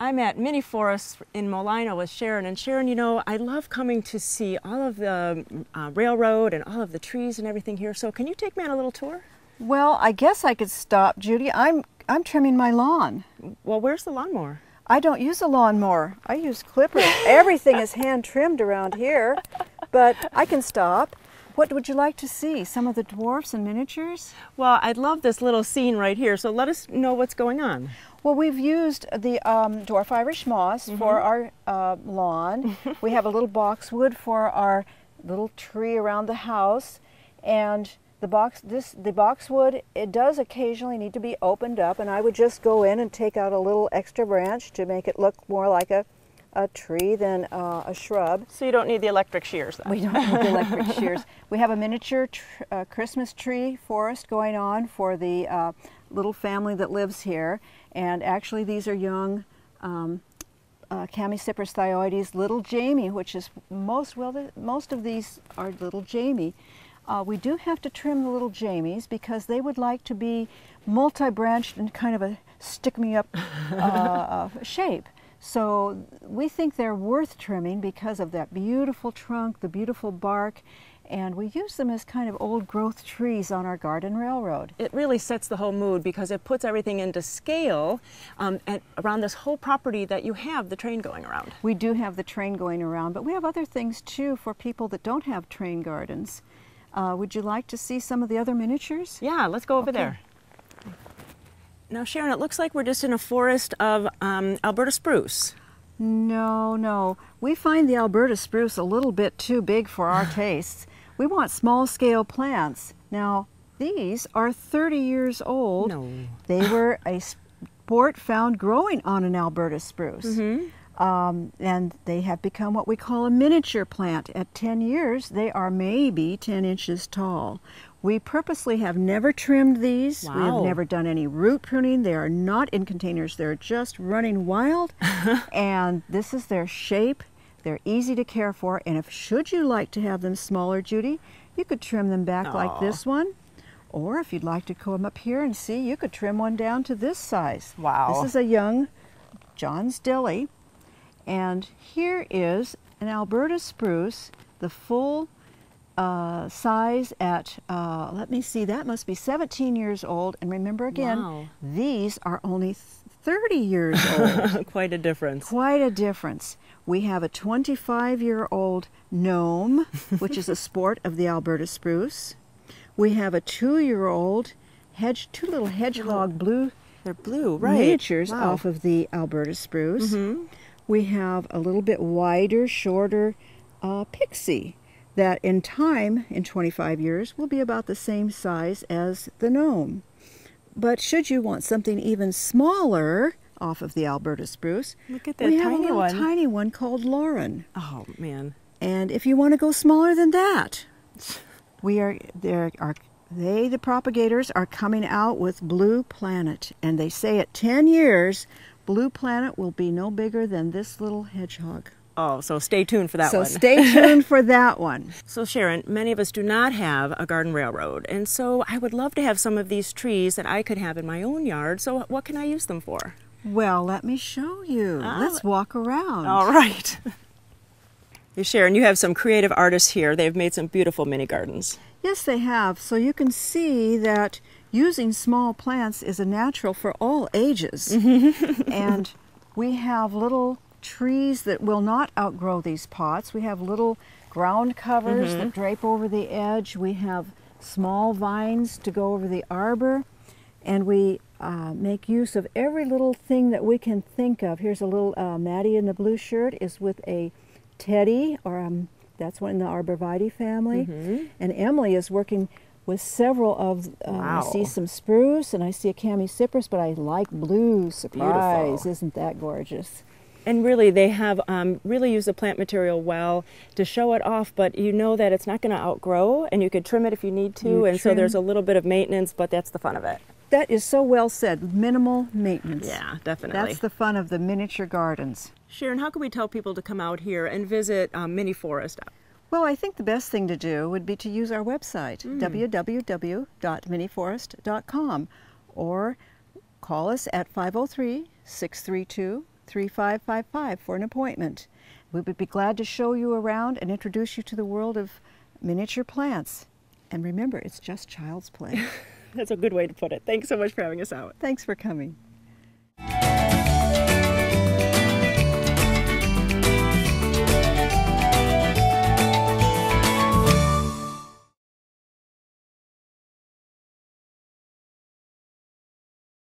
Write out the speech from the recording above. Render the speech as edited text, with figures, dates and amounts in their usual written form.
I'm at Mini Forest in Molina with Sharon, and Sharon, you know, I love coming to see all of the railroad and all of the trees and everything here, so can you take me on a little tour? Well, I guess I could stop, Judy. I'm trimming my lawn. Well, where's the lawnmower? I don't use a lawnmower. I use clippers. Everything is hand trimmed around here, but I can stop. What would you like to see? Some of the dwarfs and miniatures? Well, I'd love this little scene right here, so let us know what's going on. Well, we've used the dwarf Irish moss for our lawn. We have a little boxwood for our little tree around the house, and the boxwood, it does occasionally need to be opened up, and I would just go in and take out a little extra branch to make it look more like a tree than a shrub. So you don't need the electric shears then? We don't need the electric shears. We have a miniature Christmas tree forest going on for the little family that lives here, and actually these are young Chamaecyparis thyoides, little Jamie, which is most of these are little Jamie. We do have to trim the little Jamies because they would like to be multi-branched and kind of a stick-me-up shape. So we think they're worth trimming because of that beautiful trunk, the beautiful bark, and we use them as kind of old growth trees on our garden railroad. It really sets the whole mood because it puts everything into scale and around this whole property that you have the train going around. We do have the train going around, but we have other things too for people that don't have train gardens. Would you like to see some of the other miniatures? Yeah, let's go over there. Now, Sharon, it looks like we're just in a forest of Alberta spruce. No. We find the Alberta spruce a little bit too big for our tastes. We want small-scale plants. Now, these are 30 years old. No. They were a sport found growing on an Alberta spruce. And they have become what we call a miniature plant. At 10 years, they are maybe 10 inches tall. We purposely have never trimmed these. Wow. We have never done any root pruning. They are not in containers. They're just running wild. And this is their shape. They're easy to care for. And should you like to have them smaller, Judy, you could trim them back like this one. Or if you'd like to come up here and see, you could trim one down to this size. Wow. This is a young John's Dilly. And here is an Alberta spruce, the full size at, let me see, that must be 17 years old. And remember again, these are only 30 years old. Quite a difference. Quite a difference. We have a 25-year-old gnome, which is a sport of the Alberta spruce. We have a 2-year-old two little hedgehog blue. They're blue, right? Miniatures off of the Alberta spruce. We have a little bit wider, shorter pixie that in time, in 25 years, will be about the same size as the gnome. But should you want something even smaller off of the Alberta spruce, look at that we have a little tiny one called Lauren. Oh, man. And if you want to go smaller than that, the propagators are coming out with Blue Planet. And they say at 10 years, Blue Planet will be no bigger than this little hedgehog. Oh, so stay tuned for that one. So stay tuned for that one. So Sharon, many of us do not have a garden railroad, and so I would love to have some of these trees that I could have in my own yard. So what can I use them for? Well, let me show you. Let's walk around. All right. Hey, Sharon, you have some creative artists here. They've made some beautiful mini gardens. Yes, they have. So you can see that using small plants is a natural for all ages. And we have little trees that will not outgrow these pots. We have little ground covers that drape over the edge. We have small vines to go over the arbor. And we make use of every little thing that we can think of. Here's a little Maddie in the blue shirt is with a teddy, or that's one in the arborvitae family. And Emily is working with several of, I see some spruce and I see a Chamaecyparis, but I like blue. Surprise, beautiful. Isn't that gorgeous? And really, they have really used the plant material well to show it off, but you know that it's not going to outgrow, and you could trim it if you need to, and so there's a little bit of maintenance, but that's the fun of it. That is so well said. Minimal maintenance. Yeah, definitely. That's the fun of the miniature gardens. Sharon, how can we tell people to come out here and visit Mini Forest? Well, I think the best thing to do would be to use our website, www.miniforest.com, or call us at 503-632-3632. 888-3555 for an appointment. We would be glad to show you around and introduce you to the world of miniature plants. And remember, it's just child's play. That's a good way to put it. Thanks so much for having us out. Thanks for coming.